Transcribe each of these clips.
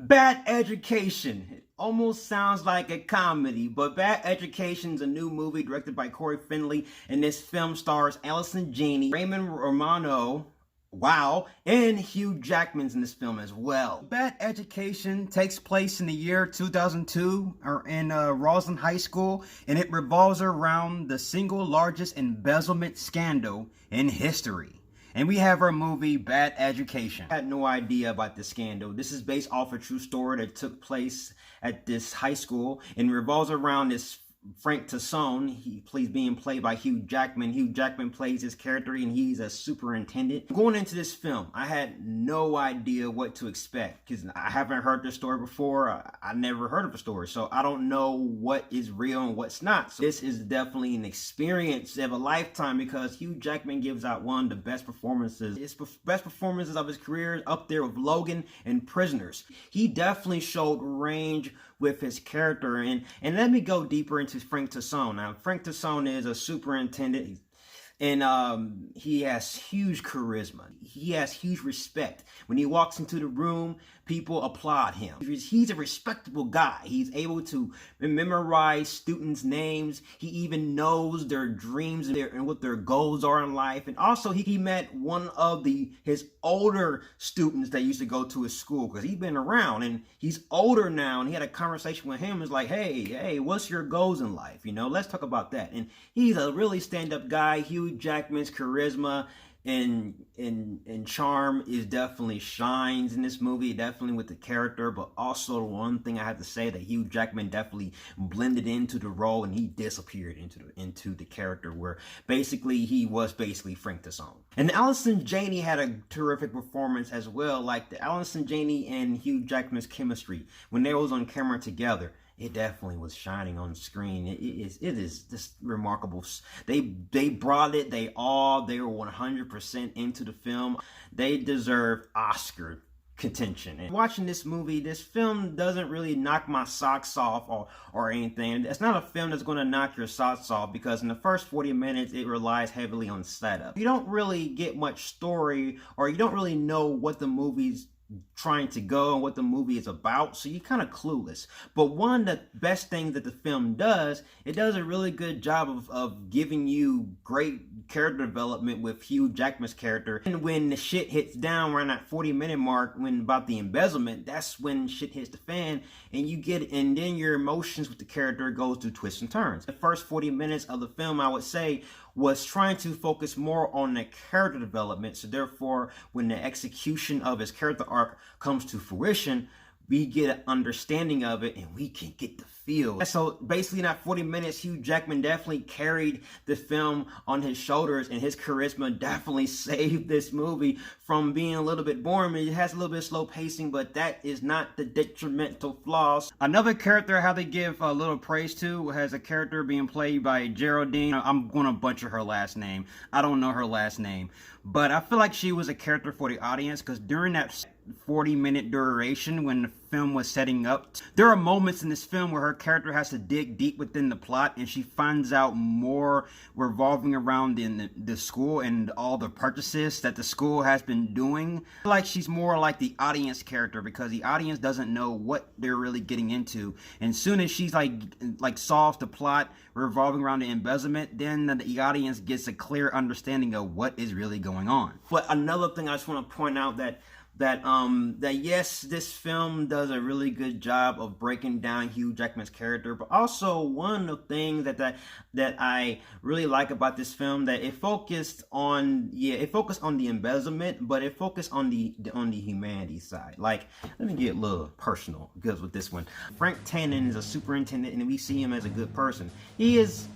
Bad Education. It almost sounds like a comedy, but Bad Education is a new movie directed by Corey Finley, and this film stars Allison Janney, Raymond Romano, wow, and Hugh Jackman's in this film as well. Bad Education takes place in the year 2002 in Roslyn High School, and it revolves around the single largest embezzlement scandal in history. And we have our movie, Bad Education. I had no idea about this scandal. This is based off a true story that took place at this high school and revolves around this Frank Tassone. He's being played by Hugh Jackman. Hugh Jackman plays his character and he's a superintendent. Going into this film, I had no idea what to expect because I haven't heard this story before. I never heard of a story, so I don't know what is real and what's not. So this is definitely an experience of a lifetime because Hugh Jackman gives out one of the best performances. His best performances of his career, up there with Logan and Prisoners. He definitely showed range with his character, and let me go deeper into Frank Tassone. Now, Frank Tassone is a superintendent, and he has huge charisma. He has huge respect. When he walks into the room, people applaud him. He's a respectable guy. He's able to memorize students' names. He even knows their dreams and what their goals are in life. And also, he met one of his older students that used to go to his school because he's been around and he's older now. And he had a conversation with him. It's like, hey, what's your goals in life? You know, let's talk about that. And he's a really stand-up guy. Hugh Jackman's charisma and charm is definitely shines in this movie, definitely with the character. But also, one thing I have to say that Hugh Jackman definitely blended into the role and he disappeared into the character, where basically he was Frank Tassone. And Allison Janney had a terrific performance as well. Like the Allison Janney and Hugh Jackman's chemistry when they was on camera together, it definitely was shining on screen. It is just remarkable. They brought it. They were 100% into the film. They deserve Oscar contention. And watching this movie, this film doesn't really knock my socks off or anything. It's not a film that's going to knock your socks off because in the first 40 minutes, it relies heavily on setup. You don't really get much story, or you don't really know what the movie's trying to go and what the movie is about, so you're kind of clueless. But one of the best things that the film does, it does a really good job of giving you great character development with Hugh Jackman's character. And when the shit hits down around that 40-minute mark, when about the embezzlement, that's when shit hits the fan, and then your emotions with the character goes through twists and turns. The first 40 minutes of the film, I would say, was trying to focus more on the character development. So therefore, when the execution of his character arc comes to fruition, we get an understanding of it and we can get the feel. So basically in that 40 minutes, Hugh Jackman definitely carried the film on his shoulders, and his charisma definitely saved this movie from being a little bit boring. It has a little bit of slow pacing, but that is not the detrimental flaws. Another character I have to give a little praise to has a character being played by Geraldine. I'm going to butcher her last name. I don't know her last name, but I feel like she was a character for the audience because during that 40-minute duration when the film was setting up, there are moments in this film where her character has to dig deep within the plot, and she finds out more revolving around in the school and all the purchases that the school has been doing. I feel like she's more like the audience character because the audience doesn't know what they're really getting into, and soon as she's like solves the plot revolving around the embezzlement, then the audience gets a clear understanding of what is really going on. But another thing I just want to point out that yes, this film does a really good job of breaking down Hugh Jackman's character, but also one of the things that I really like about this film, that it focused on the embezzlement, but it focused on the humanity side. Like, let me get a little personal because with this one, Frank Tannen is a superintendent, and we see him as a good person. He is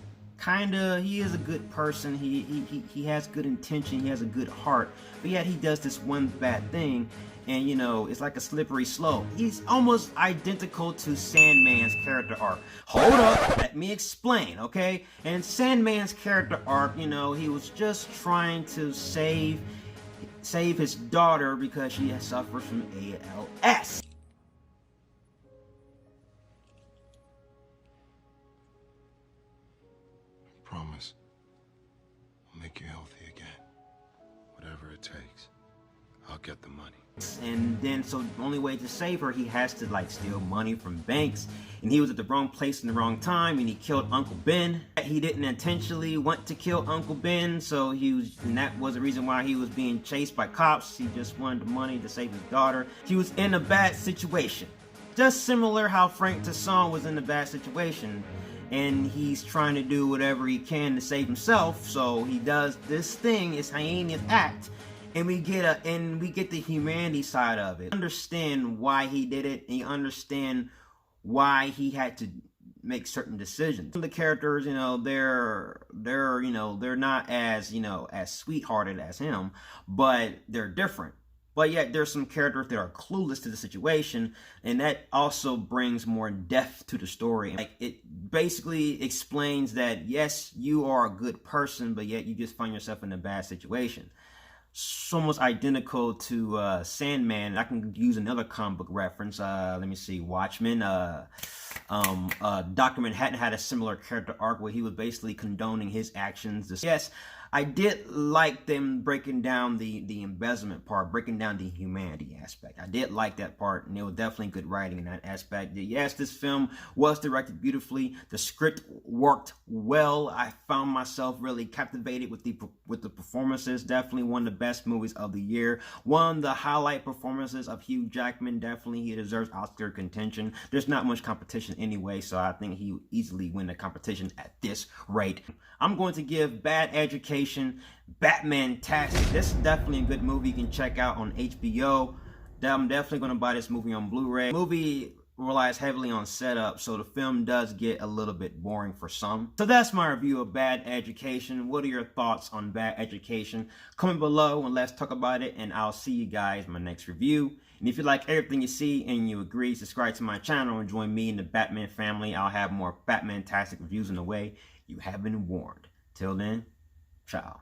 a good person. He has good intention. He has a good heart, but yet he does this one bad thing, and you know, it's like a slippery slope. He's almost identical to Sandman's character arc. Hold up, let me explain, okay? And Sandman's character arc, you know, he was just trying to save his daughter because she has suffered from ALS. Promise, I'll make you healthy again. Whatever it takes. I'll get the money. And then, so the only way to save her, he has to like steal money from banks. And he was at the wrong place in the wrong time, and he killed Uncle Ben. He didn't intentionally want to kill Uncle Ben, so and that was the reason why he was being chased by cops. He just wanted the money to save his daughter. He was in a bad situation. Just similar how Frank Tasson was in a bad situation. And he's trying to do whatever he can to save himself, so he does this thing, this heinous act. And we get the humanity side of it. You understand why he did it, and you understand why he had to make certain decisions. The characters, you know, they're not as, you know, as sweethearted as him, but they're different. But yet there's some characters that are clueless to the situation, and that also brings more depth to the story. Like, it basically explains that yes, you are a good person, but yet you just find yourself in a bad situation. It's almost identical to Sandman. I can use another comic book reference. Let me see, Watchmen. Dr. Manhattan had a similar character arc where he was basically condoning his actions. Yes, I did like them breaking down the embezzlement part, breaking down the humanity aspect. I did like that part, and it was definitely good writing in that aspect. Yes, this film was directed beautifully. The script worked well. I found myself really captivated with the performances. Definitely one of the best movies of the year. One of the highlight performances of Hugh Jackman. Definitely he deserves Oscar contention. There's not much competition anyway, so I think he would easily win the competition at this rate. I'm going to give Bad Education Batman-tastic. This is definitely a good movie you can check out on HBO. I'm definitely going to buy this movie on Blu-ray. The movie relies heavily on setup, so the film does get a little bit boring for some. So that's my review of Bad Education. What are your thoughts on Bad Education? Comment below and let's talk about it, and I'll see you guys in my next review. And if you like everything you see and you agree, subscribe to my channel and join me in the Batman family. I'll have more Batman-tastic reviews in the way. You have been warned. Till then, ciao.